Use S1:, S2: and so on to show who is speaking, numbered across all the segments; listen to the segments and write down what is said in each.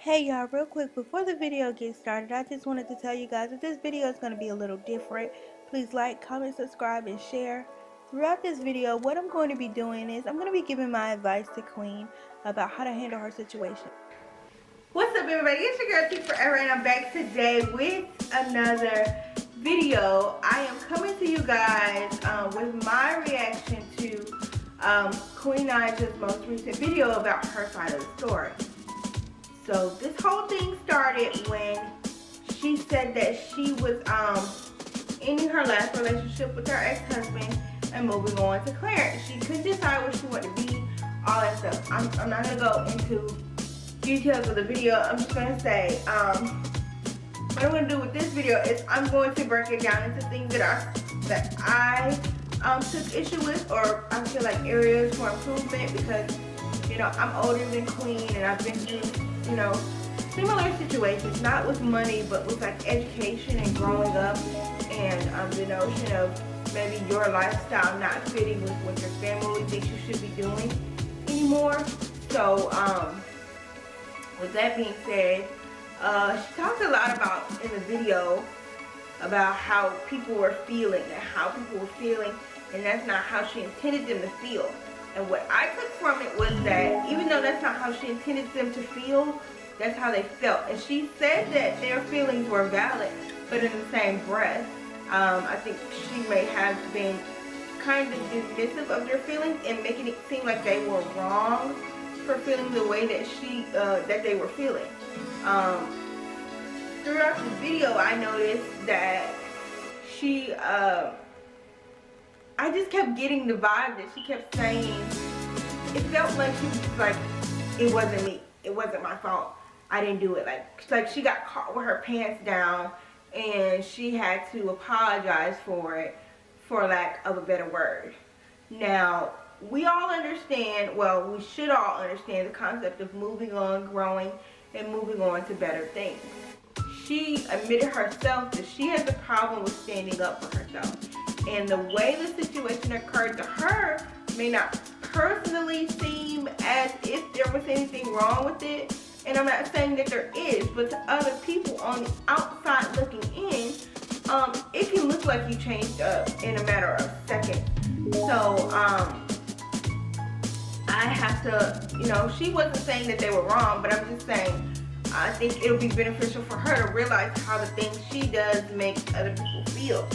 S1: Hey y'all, real quick before the video gets started, I just wanted to tell you guys that this video is going to be a little different. Please like, comment, subscribe, and share. Throughout this video, what I'm going to be doing is I'm going to be giving my advice to Queen about how to handle her situation.
S2: What's up everybody, it's your girl iamtikaforever and I'm back today with another video. I am coming to you guys with my reaction to Queen Naija's most recent video about her side of the story. So this whole thing started when she said that she was ending her last relationship with her ex-husband and moving on to Clarence. She couldn't decide what she wanted to be, all that stuff. I'm not going to go into details of the video. I'm just going to say what I'm going to do with this video is I'm going to break it down into things that I took issue with, or I feel like areas for improvement, because you know I'm older than Queen and I've been through similar situations, not with money but with like education and growing up, and the notion of maybe your lifestyle not fitting with what your family thinks you should be doing anymore. So with that being said, she talked a lot about in the video about how people were feeling and that's not how she intended them to feel. And what I took from it was that even though that's not how she intended them to feel, that's how they felt. And she said that their feelings were valid, but in the same breath, I think she may have been kind of dismissive of their feelings and making it seem like they were wrong for feeling the way that that they were feeling. Throughout the video, I noticed that she I just kept getting the vibe that she kept saying, it felt like she was like, it wasn't me, it wasn't my fault, I didn't do it. Like she got caught with her pants down and she had to apologize for it, for lack of a better word. Now, we all understand, well, we should all understand the concept of moving on, growing, and moving on to better things. She admitted herself that she has a problem with standing up for herself. And the way the situation occurred to her may not personally seem as if there was anything wrong with it. And I'm not saying that there is, but to other people on the outside looking in, it can look like you changed up in a matter of seconds. So, I have to, she wasn't saying that they were wrong, but I'm just saying, I think it'll be beneficial for her to realize how the things she does make other people feel.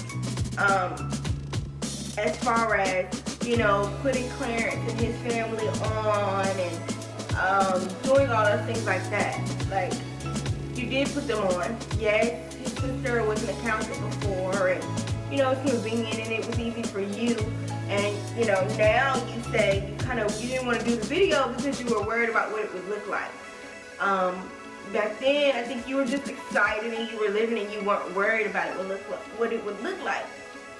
S2: As far as, putting Clarence and his family on and doing all those things like that. Like, you did put them on. Yes, his sister was an accountant before, and, it's convenient and it was easy for you. And, now you say you didn't want to do the video because you were worried about what it would look like. Back then, I think you were just excited and you were living and you weren't worried about what it would look like.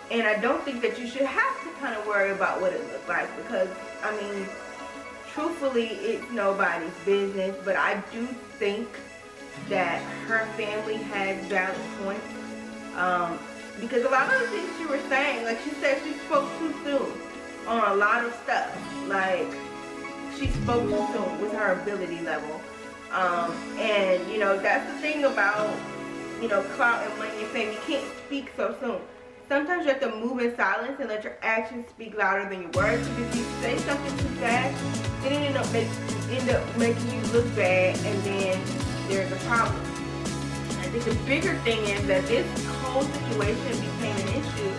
S2: And I don't think that you should have to kind of worry about what it looked like, because, I mean, truthfully, it's nobody's business. But I do think that her family has valid points. Because a lot of the things she was saying, like she said, she spoke too soon on a lot of stuff. Like, she spoke too soon with her ability level. And, that's the thing about, clout and money and fame. You can't speak so soon. Sometimes you have to move in silence and let your actions speak louder than your words. Because if you say something too fast, then it end up making you look bad, and then there's a problem. I think the bigger thing is that this whole situation became an issue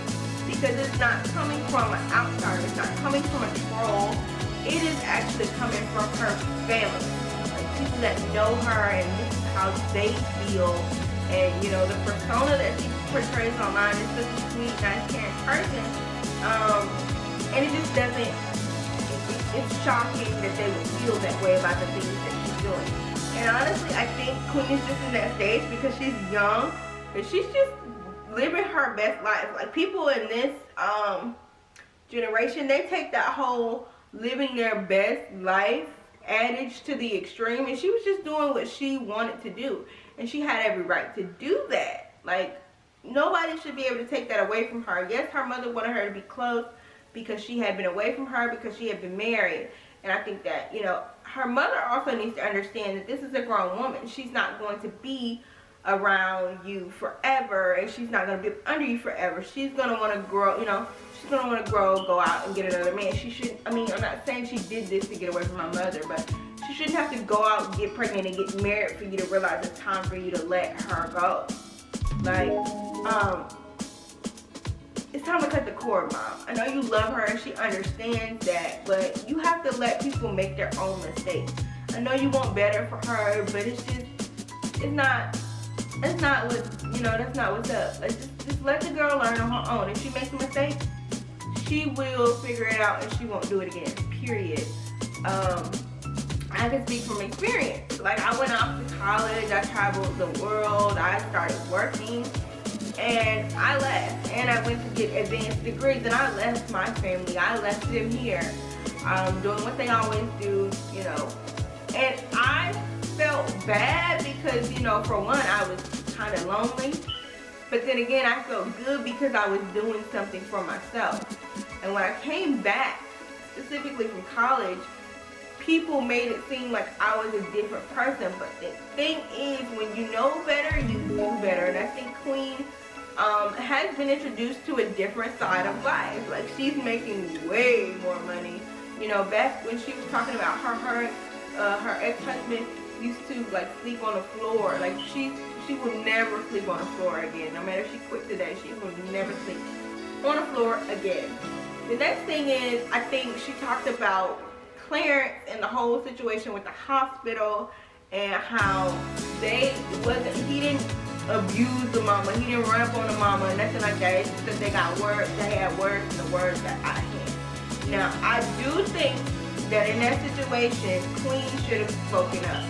S2: because it's not coming from an outsider. It's not coming from a troll. It is actually coming from her family. Like, people that know her, and this is how they feel. And, the persona that she portrays online is such a sweet, nice, caring person. And it just doesn't, it's shocking that they would feel that way about the things that she's doing. And honestly, I think Queen is just in that stage because she's young, but she's just living her best life. Like, people in this generation, they take that whole living their best life adage to the extreme, and she was just doing what she wanted to do, and she had every right to do that. Like, nobody should be able to take that away from her. Yes, her mother wanted her to be close because she had been away from her, because she had been married, and I think that, her mother also needs to understand that this is a grown woman. She's not going to be around you forever, and she's not going to be under you forever. She's going to want to grow, you know, she's going to want to grow, go out and get another man. She should, I mean, I'm not saying she did this to get away from my mother, but she shouldn't have to go out, get pregnant, and get married for you to realize it's time for you to let her go. Like, it's time to cut the cord, Mom. I know you love her and she understands that, but you have to let people make their own mistakes. I know you want better for her, but it's just, that's not what, you know, that's not what's up. Like, just let the girl learn on her own. If she makes a mistake, she will figure it out and she won't do it again, period. I can speak from experience. Like, I went off to college, I traveled the world, I started working, and I left. And I went to get advanced degrees, and I left my family. I left them here, doing what they always do, you know. And I felt bad because, you know, for one, I was kind of lonely. But then again, I felt good because I was doing something for myself. And when I came back, specifically from college, people made it seem like I was a different person. But the thing is, when you know better, you do better. And I think Queen has been introduced to a different side of life. Like, she's making way more money. You know, back when she was talking about her ex-husband used to, like, sleep on the floor. Like, she will never sleep on the floor again. No matter if she quit today, she will never sleep on the floor again. The next thing is, I think she talked about Clarence and the whole situation with the hospital and how he didn't abuse the mama, he didn't run up on the mama, nothing like that. It's just that they had words and the words got out of hand. Now, I do think that in that situation, Queen should have spoken up.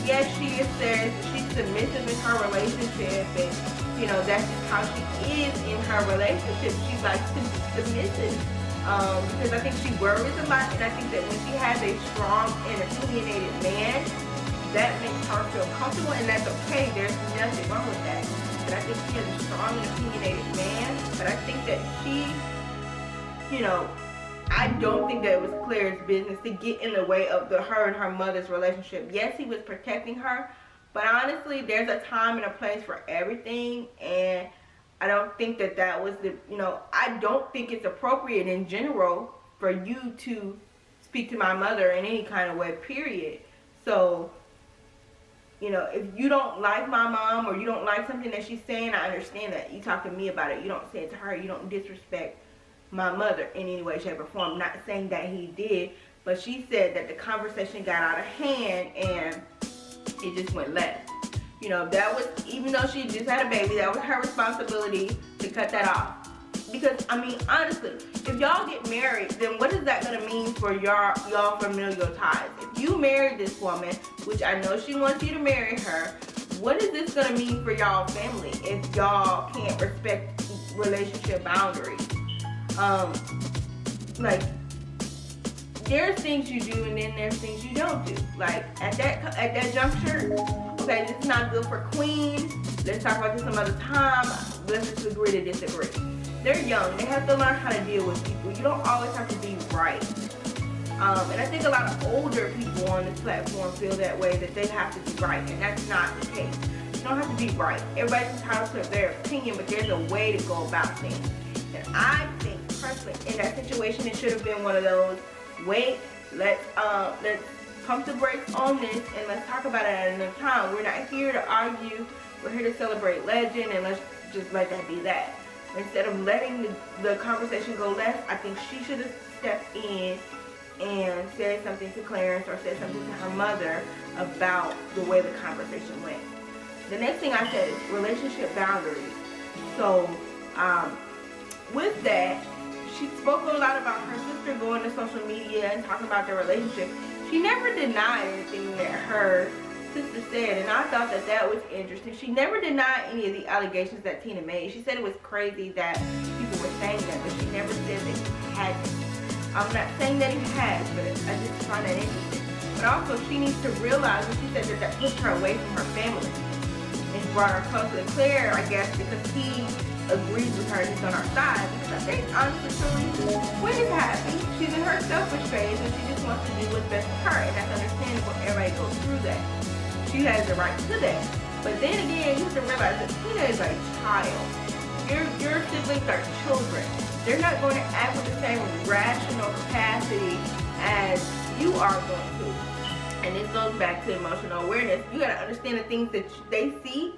S2: Yes, she says she's submissive in her relationship, and you know, that's just how she is in her relationship. She likes to be submissive. Because I think she worries a lot, and I think that when she has a strong and opinionated man, that makes her feel comfortable, and that's okay. There's nothing wrong with that. But I think she has a strong and opinionated man, but I think that she, you know, I don't think that it was Claire's business to get in the way of her and her mother's relationship. Yes, he was protecting her, but honestly, there's a time and a place for everything, and I don't think that that was the, you know, I don't think it's appropriate in general for you to speak to my mother in any kind of way, period. So, you know, if you don't like my mom or you don't like something that she's saying, I understand that. You talk to me about it. You don't say it to her. You don't disrespect my mother in any way, shape, or form. I'm not saying that he did, but she said that the conversation got out of hand and it just went left. You know, that was, even though she just had a baby, that was her responsibility to cut that off. Because, I mean, honestly, if y'all get married, then what is that going to mean for y'all familial ties? If you married this woman, which I know she wants you to marry her, what is this going to mean for y'all family if y'all can't respect relationship boundaries? Like, there's things you do and then there's things you don't do. Like, at that juncture, okay, this is not good for Queen. Let's talk about this some other time. Let's just agree to disagree. They're young. They have to learn how to deal with people. You don't always have to be right. And I think a lot of older people on this platform feel that way, that they have to be right, and that's not the case. You don't have to be right. Everybody's entitled to their opinion, but there's a way to go about things. And I think, personally, in that situation, it should have been one of those, wait, let's pump the brakes on this and let's talk about it at another time. We're not here to argue. We're here to celebrate legend, and let's just let that be that. Instead of letting the conversation go left, I think she should have stepped in and said something to Clarence or said something to her mother about the way the conversation went. The next thing I said is relationship boundaries. So with that, she spoke a lot about her sister going to social media and talking about their relationship. She never denied anything that her sister said, and I thought that that was interesting. She never denied any of the allegations that Tina made. She said it was crazy that people were saying that, but she never said that he hadn't. I'm not saying that he has, but I just find that interesting. But also, she needs to realize, and she said that pushed her away from her family and brought her closer to Claire, I guess, because he agrees with her and is on our side, because I think honestly, truly, Quinn is happy. She's in her selfish phase and she just wants to do what's best for her, and that's understandable. Everybody goes through that. She has the right to that. But then again, you have to realize that Tina is a child. Your siblings are children. They're not going to act with the same rational capacity as you are going to. And this goes back to emotional awareness. You got to understand the things that they see,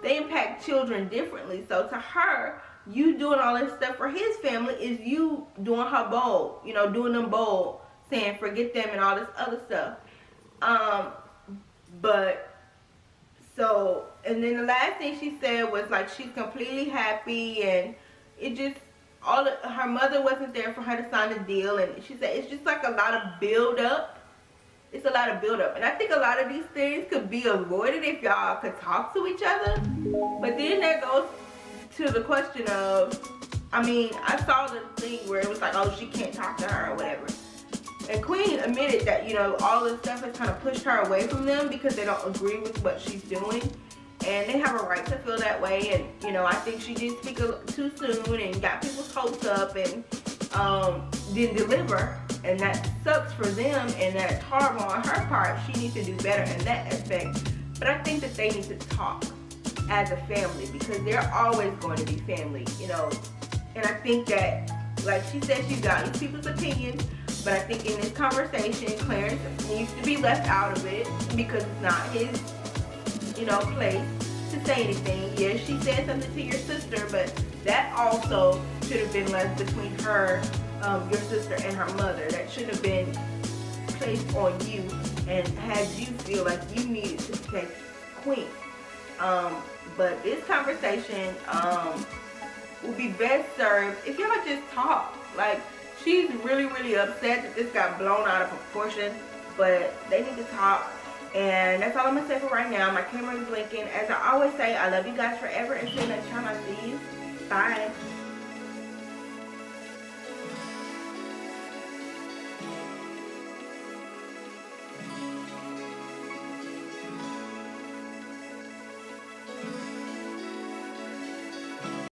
S2: they impact children differently. So to her, you doing all this stuff for his family is you doing her bold, you know, doing them bold, saying forget them and all this other stuff. And then the last thing she said was like she's completely happy, and it just, her mother wasn't there for her to sign the deal, and she said it's just like a lot of build up. It's a lot of build up, and I think a lot of these things could be avoided if y'all could talk to each other. But then that goes to the question of, I mean, I saw the thing where it was like, oh, she can't talk to her or whatever. And Queen admitted that, you know, all this stuff has kind of pushed her away from them because they don't agree with what she's doing. And they have a right to feel that way. And, you know, I think she did speak too soon and got people's hopes up and didn't deliver. And that sucks for them, and that's horrible on her part. She needs to do better in that aspect. But I think that they need to talk as a family, because they're always going to be family, you know. And I think that, like she said, she values people's opinions. But I think in this conversation, Clarence needs to be left out of it because it's not his, you know, place to say anything. Yes, she said something to your sister, but that also should have been left between her, your sister, and her mother. That should have been placed on you and had you feel like you needed to protect Queen. But this conversation will be best served if y'all just talk. Like, she's really, really upset that this got blown out of proportion, but they need to talk. And that's all I'm going to say for right now. My camera is blinking. As I always say, I love you guys forever. Until next time I see you. Bye.